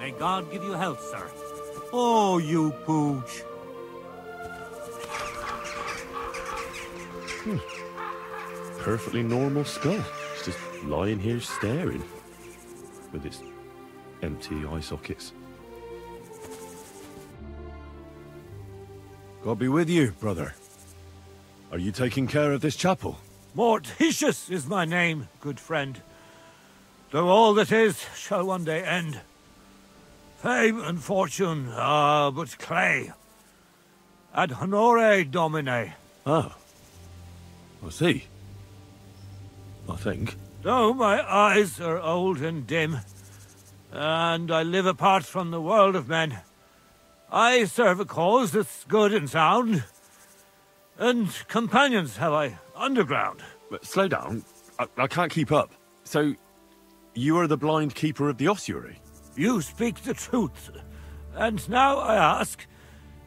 May God give you health, sir. Oh, you pooch. Perfectly normal skull. It's just lying here staring. With its empty eye sockets. God be with you, brother. Are you taking care of this chapel? Mortitius is my name, good friend. Though all that is shall one day end. Fame and fortune are but clay. Ad honore domine. Ah. I see. I think. Though my eyes are old and dim, and I live apart from the world of men, I serve a cause that's good and sound. And companions have I underground. But slow down. I can't keep up. So, you are the blind keeper of the ossuary? You speak the truth. And now I ask,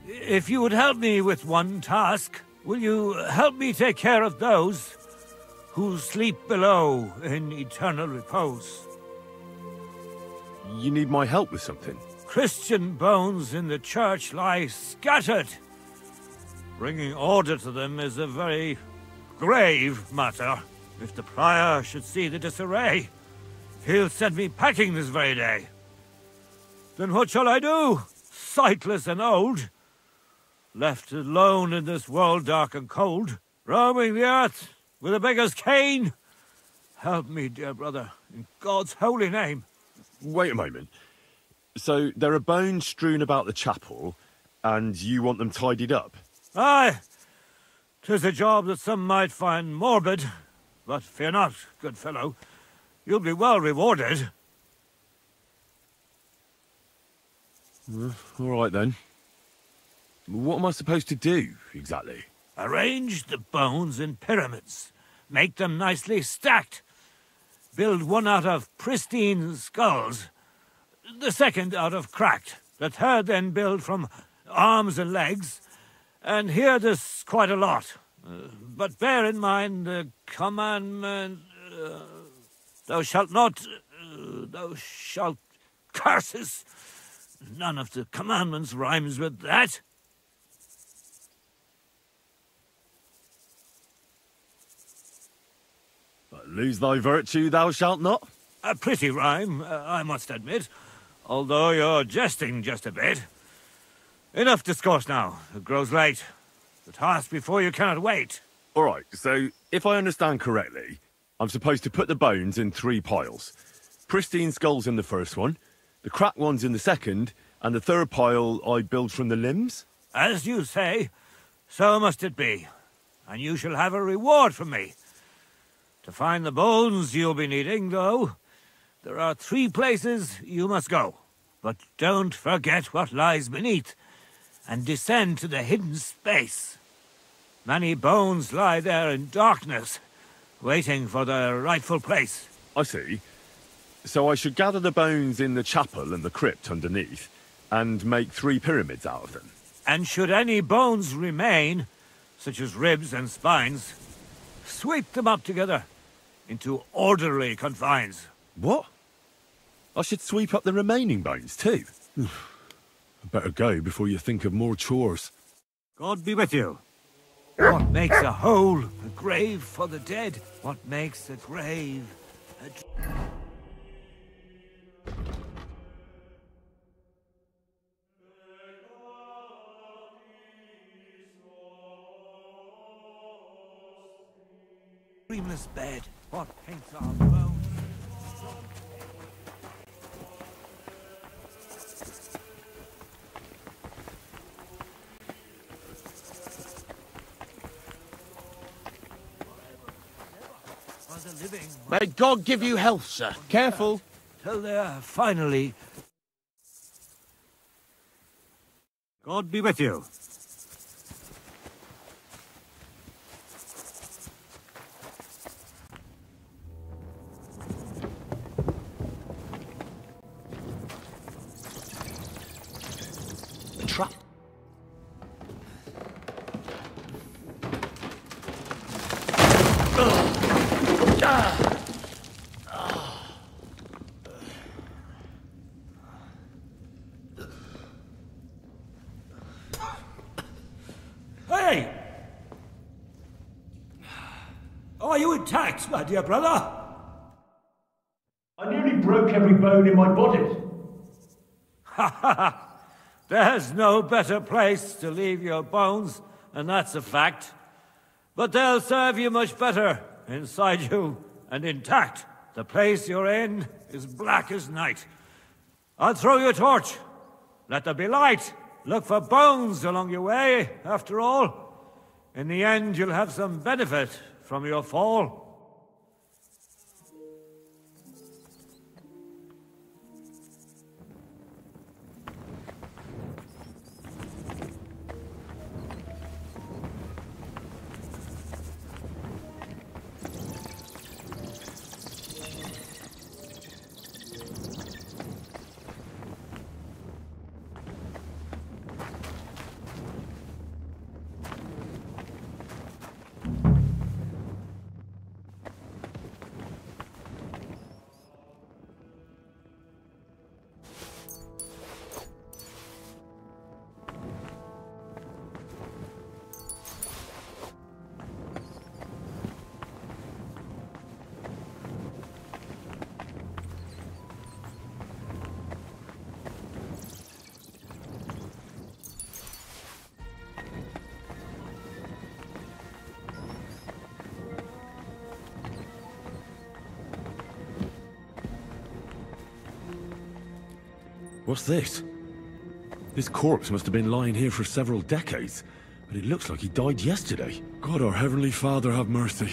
if you would help me with one task, will you help me take care of those who sleep below in eternal repose? You need my help with something? Christian bones in the church lie scattered. Bringing order to them is a very grave matter. If the prior should see the disarray, he'll send me packing this very day. Then what shall I do, sightless and old? Left alone in this world dark and cold, roaming the earth with a beggar's cane? Help me, dear brother, in God's holy name. Wait a moment. So, there are bones strewn about the chapel, and you want them tidied up? Aye, 'tis a job that some might find morbid, but fear not, good fellow. You'll be well rewarded. All right, then. What am I supposed to do, exactly? Arrange the bones in pyramids. Make them nicely stacked. Build one out of pristine skulls, the second out of cracked, the third then build from arms and legs, and here there's quite a lot. But bear in mind the commandment, thou shalt not, thou shalt curses. None of the commandments rhymes with that. Lose thy virtue, thou shalt not? A pretty rhyme, I must admit, although you're jesting just a bit. Enough discourse now. It grows late. The task before you cannot wait. All right, so if I understand correctly, I'm supposed to put the bones in 3 piles. Pristine skulls in the first one, the cracked ones in the second, and the third pile I build from the limbs? As you say, so must it be. And you shall have a reward from me. To find the bones you'll be needing, though, there are 3 places you must go. But don't forget what lies beneath, and descend to the hidden space. Many bones lie there in darkness, waiting for their rightful place. I see. So I should gather the bones in the chapel and the crypt underneath, and make 3 pyramids out of them. And should any bones remain, such as ribs and spines, sweep them up together into orderly confines. What? I should sweep up the remaining bones too? Better go before you think of more chores. God be with you. What makes a hole a grave for the dead? What makes a grave a... dreamless bed? What paints our bones? May God give you health, sir. Careful. Till they're finally... God be with you. Trap. intact, my dear brother. I nearly broke every bone in my body. Ha ha! There's no better place to leave your bones, and that's a fact. But they'll serve you much better inside you and intact. The place you're in is black as night. I'll throw you a torch. Let there be light. Look for bones along your way, after all. In the end, you'll have some benefit from your fall. What's this? This corpse must have been lying here for several decades, but it looks like he died yesterday. God, our Heavenly Father, have mercy.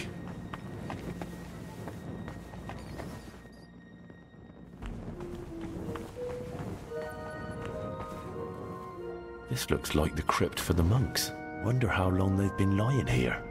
This looks like the crypt for the monks. Wonder how long they've been lying here.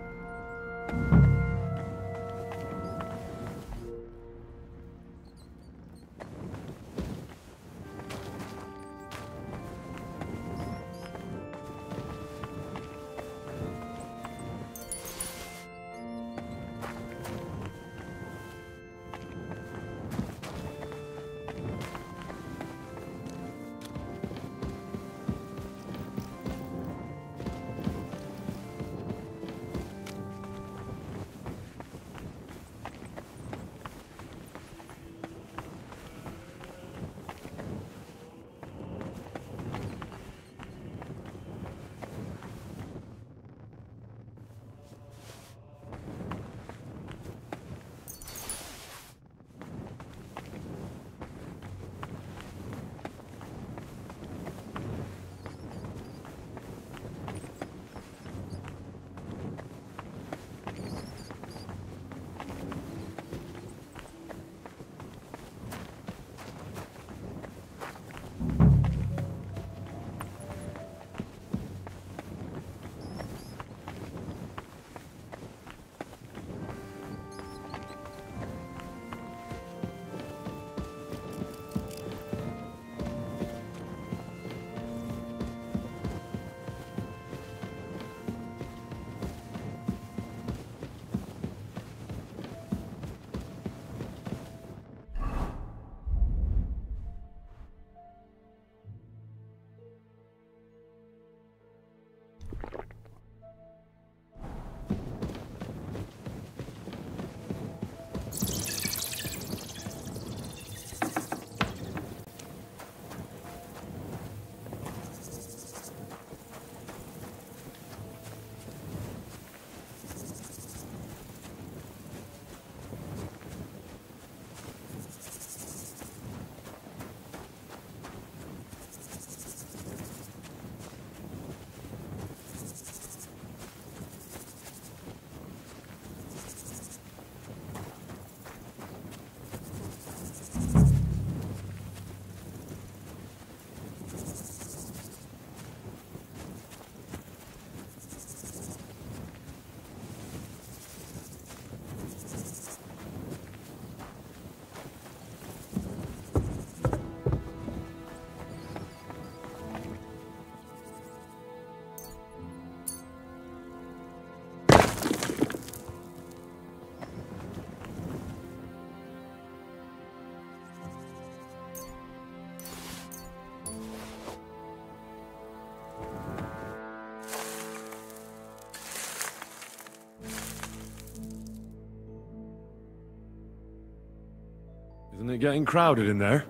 Isn't it getting crowded in there?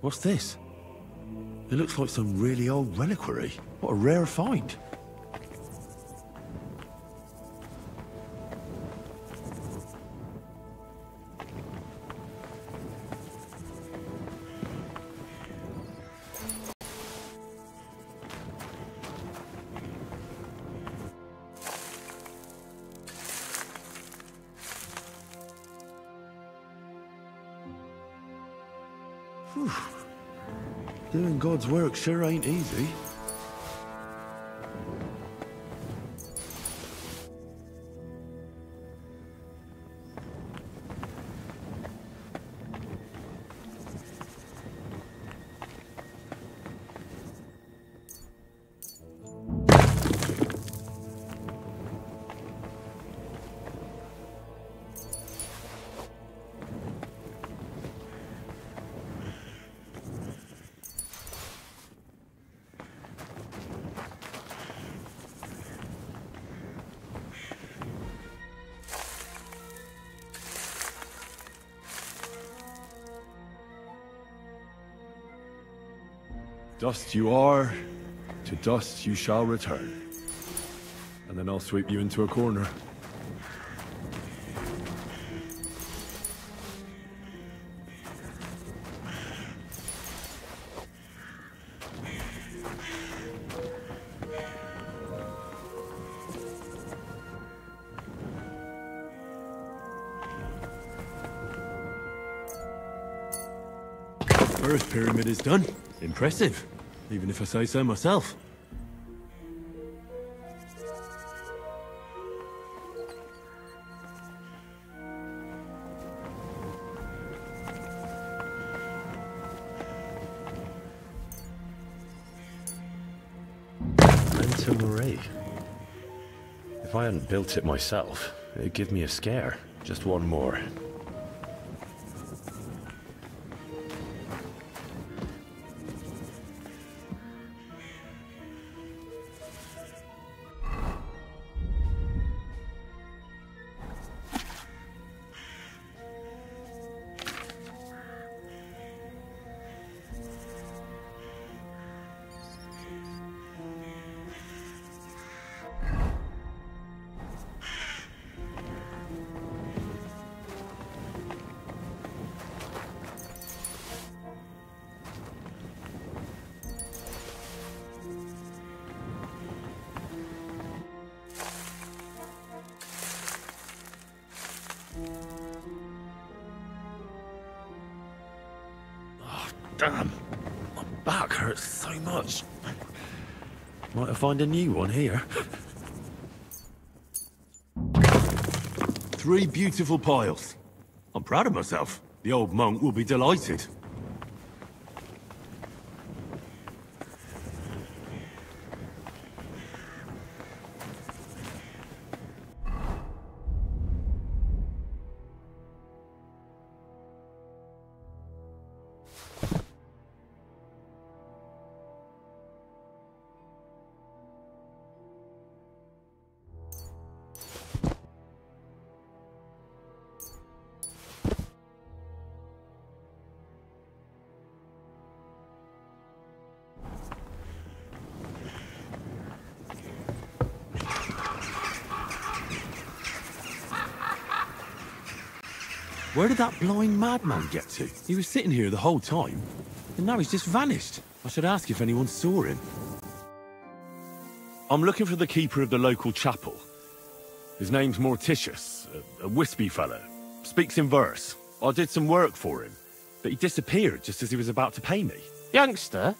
What's this? It looks like some really old reliquary. What a rare find. Whew. Doing God's work sure ain't easy. Dust you are, to dust you shall return. And then I'll sweep you into a corner. First pyramid is done. Impressive, even if I say so myself. Manta Marie. If I hadn't built it myself, it'd give me a scare. Just one more. Damn, my back hurts so much. Might I find a new one here? 3 beautiful piles. I'm proud of myself. The old monk will be delighted. Where did that blind madman get to? He was sitting here the whole time, and now he's just vanished. I should ask if anyone saw him. I'm looking for the keeper of the local chapel. His name's Morticius, a wispy fellow. Speaks in verse. I did some work for him, but he disappeared just as he was about to pay me. Youngster,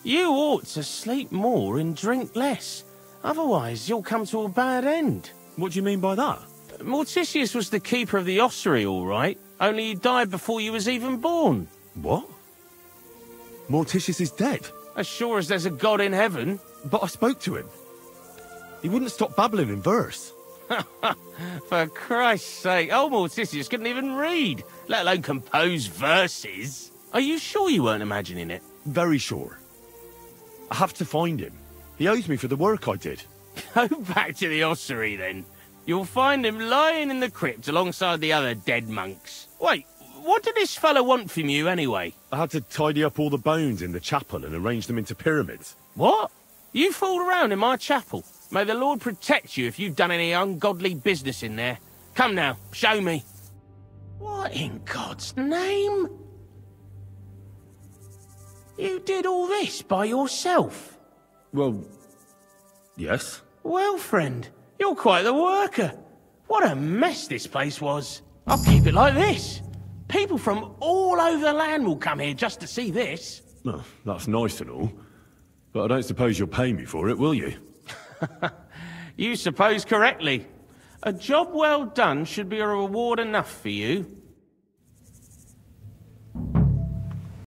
you ought to sleep more and drink less. Otherwise, you'll come to a bad end. What do you mean by that? Morticius was the keeper of the ossuary, all right. Only he died before you was even born. What? Morticius is dead? As sure as there's a God in heaven. But I spoke to him. He wouldn't stop babbling in verse. For Christ's sake, old Morticius couldn't even read, let alone compose verses. Are you sure you weren't imagining it? Very sure. I have to find him. He owes me for the work I did. Go back to the ossuary, then. You'll find him lying in the crypt alongside the other dead monks. Wait, what did this fellow want from you, anyway? I had to tidy up all the bones in the chapel and arrange them into pyramids. What? You fooled around in my chapel? May the Lord protect you if you've done any ungodly business in there. Come now, show me. What in God's name? You did all this by yourself? Well, yes. Well, friend, you're quite the worker. What a mess this place was. I'll keep it like this. People from all over the land will come here just to see this. Well, that's nice and all. But I don't suppose you'll pay me for it, will you? You suppose correctly. A job well done should be a reward enough for you.